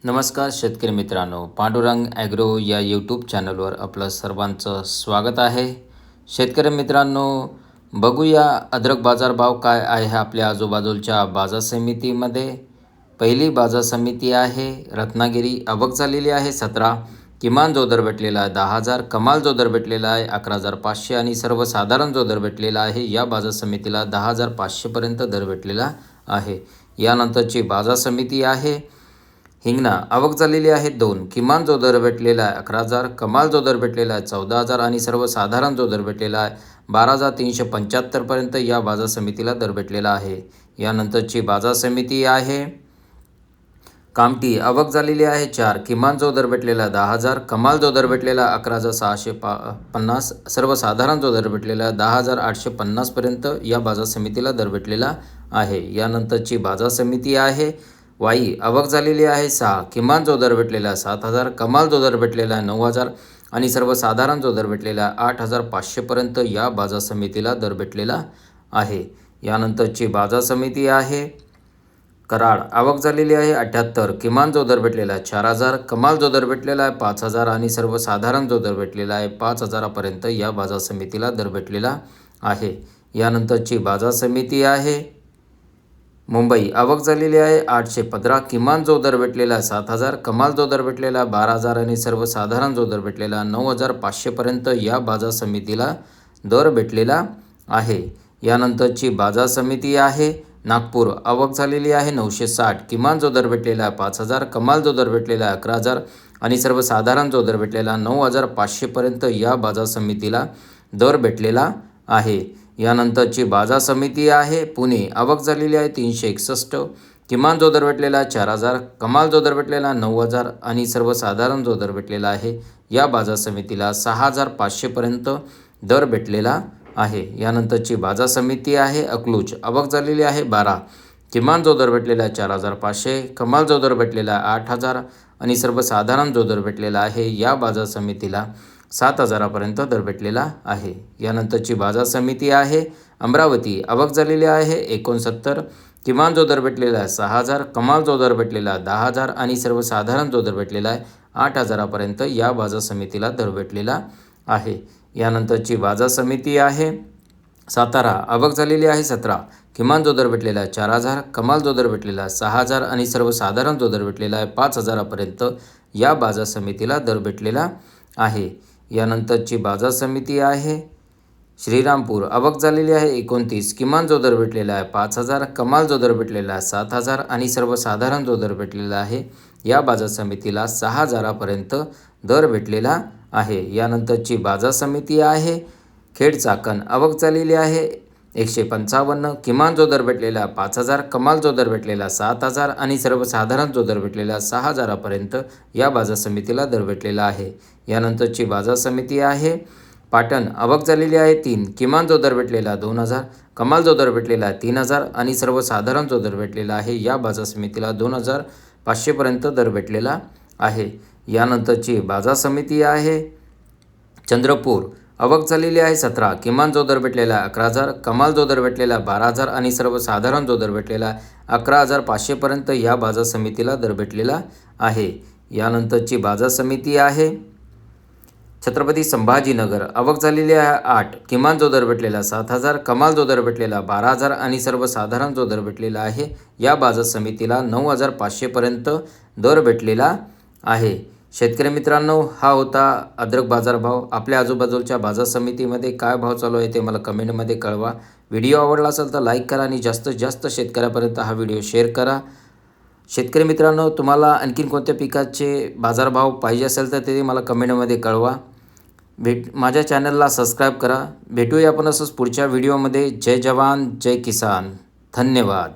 नमस्कार शेतकरी मित्रांनो, पांडुरंग ॲग्रो या यूट्यूब चॅनलवर आपलं सर्वांचं स्वागत आहे. शेतकरी मित्रांनो, बघूया अद्रक बाजारभाव काय आहे आपल्या आजूबाजूच्या बाजार समितीमध्ये. पहिली बाजार समिती आहे रत्नागिरी. आवक झालेली आहे 17. किमान जो दर भेटलेला आहे 10,000. कमाल जो दर भेटलेला आहे 11,500 आणि सर्वसाधारण जो दर भेटलेला आहे या बाजार समितीला 10,500पर्यंत दर भेटलेला आहे. यानंतरची बाजार समिती आहे हिंगणा. आवक झालेली आहे 2. किमान जो दर भेटलेला आहे 11,000. कमाल जो दर भेटलेला आहे 14,000 आणि सर्वसाधारण जो दर भेटलेला आहे 12,375पर्यंत या बाजार समितीला दर भेटलेला आहे. यानंतरची बाजार समिती आहे कामठी. आवक झालेली आहे 4. किमान जो दर भेटलेला आहे 10,000. कमाल जो दर भेटलेला 11,650. सर्वसाधारण जो दर भेटलेला 10,850पर्यंत या बाजार समितीला दर भेटलेला आहे. यानंतरची बाजार समिती आहे वाई. आवक झालेली आहे 6. किमान जो दर भेटलेला 7,000. कमाल जो दर भेटलेला 9,000 आणि सर्वसाधारण जो दर भेटलेला 8,500पर्यंत या बाजार समितीला दर भेटलेला आहे. यानंतरची बाजार समिती आहे कराड. आवक झालेली आहे 78. किमान जो दर भेटलेला 4,000. कमाल जो दर भेटलेला 5,000 आणि सर्वसाधारण जो दर भेटलेला 5,000पर्यंत या बाजार समितीला दर भेटलेला आहे. यानंतरची बाजार समिती आहे मुंबई. आवक झालेली आहे 815. किमान जो दर भेटलेला 7,000. कमाल जो दर भेटलेला 12,000 आणि सर्वसाधारण जो दर भेटलेला 9,500पर्यंत या बाजार समितीला दर भेटलेला आहे. यानंतरची बाजार समिती आहे नागपूर. आवक झालेली आहे 960. किमान जो दर भेटलेला 5,000. कमाल जो दर भेटलेला 11,000 आणि सर्वसाधारण जो दर भेटलेला 9,500पर्यंत या बाजार समितीला दर भेटलेला आहे. यानंतरची बाजार समिती आहे पुणे. आवक झालेली आहे 361. किमान जो दर भेटलेला 4,000. कमाल जो दर भेटलेला 9,000 आणि सर्वसाधारण जो दर भेटलेला आहे या बाजार समितीला 6,500पर्यंत दर भेटलेला आहे. यानंतरची बाजार समिती आहे अकलूज. आवक झालेली आहे 12. किमान जो दर भेटलेला 4,500. कमाल जो दर भेटलेला 8,000 आणि सर्वसाधारण जो दर भेटलेला आहे या बाजार समितीला 7,000पर्यंत दर भेटलेला आहे. यानंतरची बाजार समिती आहे अमरावती. आवक झालेली आहे 69. किमान जो दर भेटलेला 6,000. कमाल जो दर भेटलेला 10,000 आणि सर्वसाधारण जो दर भेटलेला 8,000पर्यंत या बाजार समितीला दर भेटलेला आहे. यानंतरची बाजार समिती आहे सातारा. आवक झालेली आहे 17. किमान जो दर भेटलेला 4,000. कमाल जो दर भेटलेला 6,000 आणि सर्वसाधारण जो दर भेटलेला 5,000पर्यंत या बाजार समितीला दर भेटलेला आहे. यानंतरची बाजार समिती आहे श्रीरामपूर. आवक झालेली आहे 29. किमान जो दर भेटलेला 5,000. कमाल जो दर भेटलेला 7,000 आणि सर्वसाधारण जो दर भेटलेला आहे या बाजार समितीला 6,000पर्यंत दर भेटलेला आहे. यानंतरची बाजार समिती आहे खेड चाकण. आवक झालेली आहे 155. किमान जो दर भेटलेला 5,000. कमाल जो दर भेटलेला 7,000 आणि सर्वसाधारण जो दर भेटलेला 6,000पर्यंत या बाजार समितीला दर भेटलेला आहे. यानंतरची बाजार समिती आहे पाटण. आवक झालेली आहे 3. किमान जो दर भेटलेला 2,000. कमाल जो दर भेटलेला 3,000 आणि सर्वसाधारण जो दर भेटलेला आहे या बाजार समितीला 2,500पर्यंत दर भेटलेला आहे. यानंतरची बाजार समिती आहे चंद्रपूर. आवक झालेली आहे 17. किमान जो दर भेटलेला 11,000. कमाल जो दर भेटलेला 12,000 आणि सर्वसाधारण जो दर भेटलेला 11,500पर्यंत या बाजार समितीला दर भेटलेला आहे. यानंतरची बाजार समिती आहे छत्रपती संभाजीनगर. आवक झालेली आहे 8. किमान जो दर भेटलेला 7,000. कमाल जो दर भेटलेला 12,000 आणि सर्वसाधारण जो दर भेटलेला आहे या बाजार समितीला 9,500पर्यंत दर भेटलेला आहे. शेतकरी मित्रांनो, हा होता अद्रक बाजारभाव. आपल्या आजूबाजूच्या बाजार समितीमध्ये काय भाव चालू आहे ते मला कमेंटमध्ये कळवा. व्हिडिओ आवडला असेल तर लाईक करा आणि जास्तीत जास्त शेतकऱ्यापर्यंत हा व्हिडिओ शेअर करा. शेतकरी मित्रांनो, तुम्हाला आणखीन कोणत्या पिकाचे बाजारभाव पाहिजे असेल तर ते मला कमेंटमध्ये कळवा. माझ्या चॅनलला सबस्क्राईब करा. भेटूया आपण असंच पुढच्या व्हिडिओमध्ये. जय जवान जय किसान. धन्यवाद.